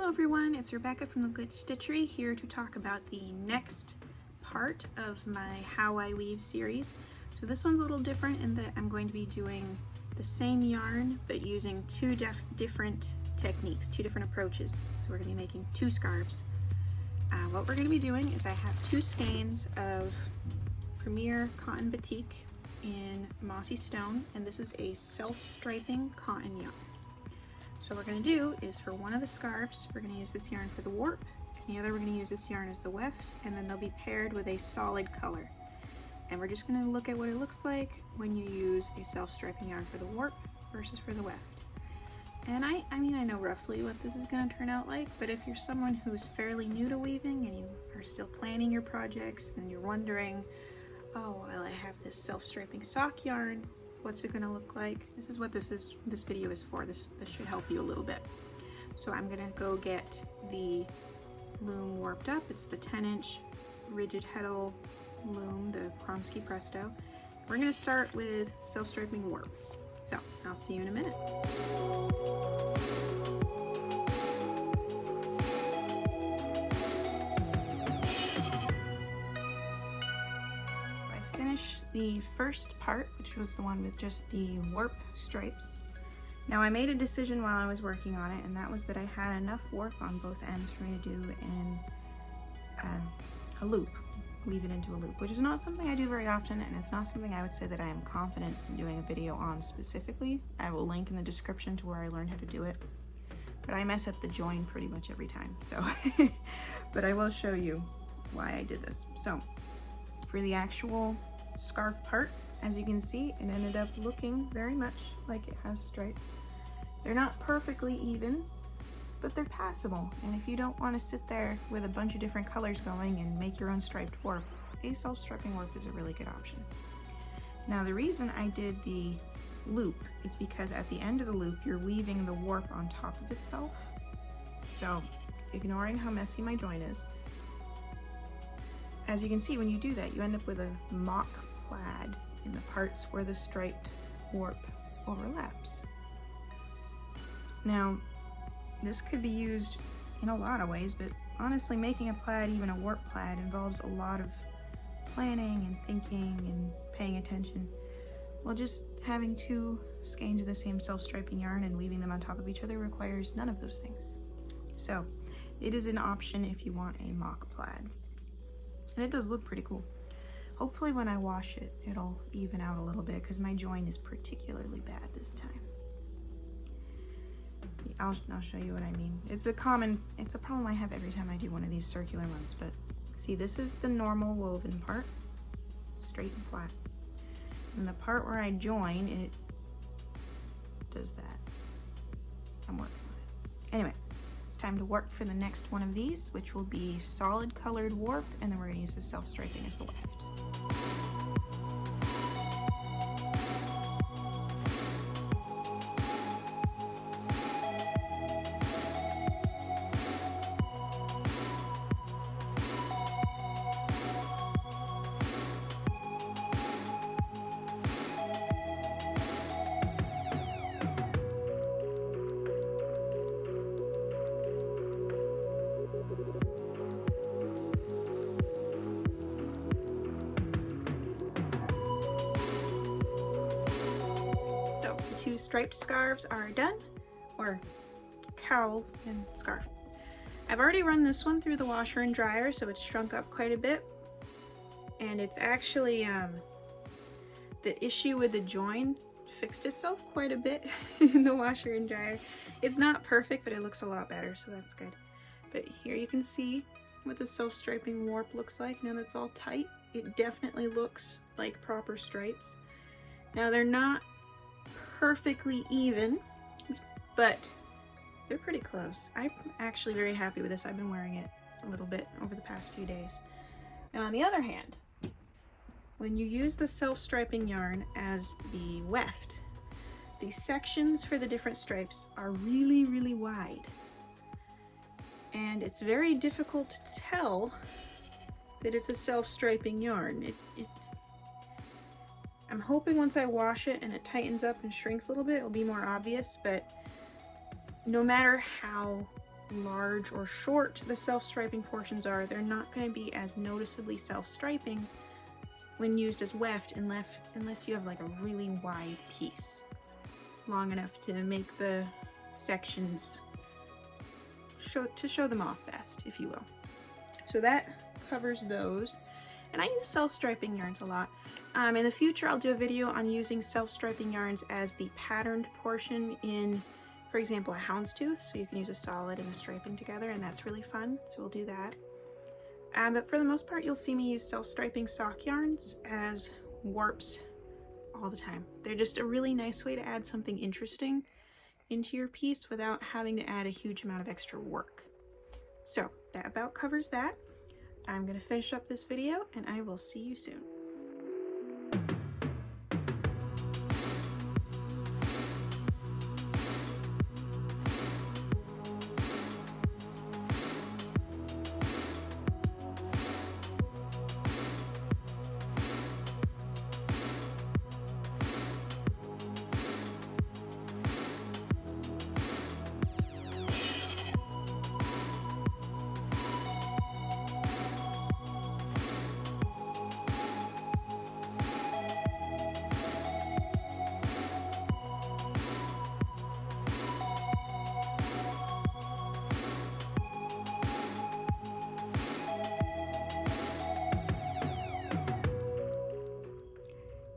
Hello everyone, it's Rebecca from the Glitch Stitchery here to talk about the next part of my How I Weave series. So this one's a little different in that I'm going to be doing the same yarn but using two different techniques, two different approaches. So we're going to be making two scarves. What we're going to be doing is I have two skeins of Premier Cotton Batik in Mossy Stones, and this is a self-striping cotton yarn. So what we're going to do is for one of the scarves, we're going to use this yarn for the warp, and the other we're going to use this yarn as the weft, and then they'll be paired with a solid color. And we're just going to look at what it looks like when you use a self-striping yarn for the warp versus for the weft. And I mean, I know roughly what this is going to turn out like, but if you're someone who's fairly new to weaving and you are still planning your projects and you're wondering, oh, well, I have this self-striping sock yarn, what's it going to look like? This is what this video is for. This should help you a little bit. So I'm going to go get the loom warped up. It's the 10-inch rigid heddle loom, the Kromsky Presto. We're going to start with self-striping warp. So I'll see you in a minute. The first part, which was the one with just the warp stripes. Now I made a decision while I was working on it, and that was that I had enough warp on both ends for me to do in a loop, weave it into a loop, which is not something I do very often, and it's not something I would say that I am confident in doing a video on specifically. I will link in the description to where I learned how to do it, but I mess up the join pretty much every time, so but I will show you why I did this. So for the actual scarf part, as you can see, it ended up looking very much like it has stripes. They're not perfectly even, but they're passable, and if you don't want to sit there with a bunch of different colors going and make your own striped warp, a self-striping warp is a really good option. Now the reason I did the loop is because at the end of the loop you're weaving the warp on top of itself. So ignoring how messy my join is, as you can see, when you do that, you end up with a mock plaid in the parts where the striped warp overlaps. Now, this could be used in a lot of ways, but honestly, making a plaid, even a warp plaid, involves a lot of planning and thinking and paying attention. Well, just having two skeins of the same self-striping yarn and weaving them on top of each other requires none of those things. So, it is an option if you want a mock plaid. And it does look pretty cool. Hopefully when I wash it, it'll even out a little bit because my join is particularly bad this time. I'll show you what I mean. It's a problem I have every time I do one of these circular ones, but see, this is the normal woven part, straight and flat. And the part where I join, it does that. I'm working on it. Anyway. Time to work for the next one of these, which will be solid colored warp, and then we're going to use the self-striping as the weft. Two striped scarves are done, or cowl and scarf. I've already run this one through the washer and dryer, so it's shrunk up quite a bit, and it's actually the issue with the join fixed itself quite a bit in the washer and dryer. It's not perfect, but it looks a lot better, so that's good. But here you can see what the self-striping warp looks like. Now that's all tight, it definitely looks like proper stripes. Now they're not perfectly even, but they're pretty close. I'm actually very happy with this. I've been wearing it a little bit over the past few days. Now on the other hand, when you use the self-striping yarn as the weft, the sections for the different stripes are really, really wide. And it's very difficult to tell that it's a self-striping yarn. I'm hoping once I wash it and it tightens up and shrinks a little bit, it'll be more obvious, but no matter how large or short the self-striping portions are, they're not going to be as noticeably self-striping when used as weft unless you have like a really wide piece, long enough to make the sections show them off best, if you will. So that covers those. And I use self-striping yarns a lot. In the future, I'll do a video on using self-striping yarns as the patterned portion in, for example, a houndstooth. So you can use a solid and a striping together, and that's really fun. So we'll do that. But for the most part, you'll see me use self-striping sock yarns as warps all the time. They're just a really nice way to add something interesting into your piece without having to add a huge amount of extra work. So that about covers that. I'm going to finish up this video and I will see you soon.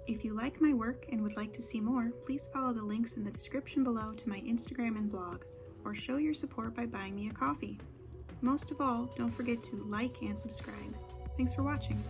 If you like my work and would like to see more, please follow the links in the description below to my Instagram and blog, or show your support by buying me a coffee. Most of all, don't forget to like and subscribe. Thanks for watching.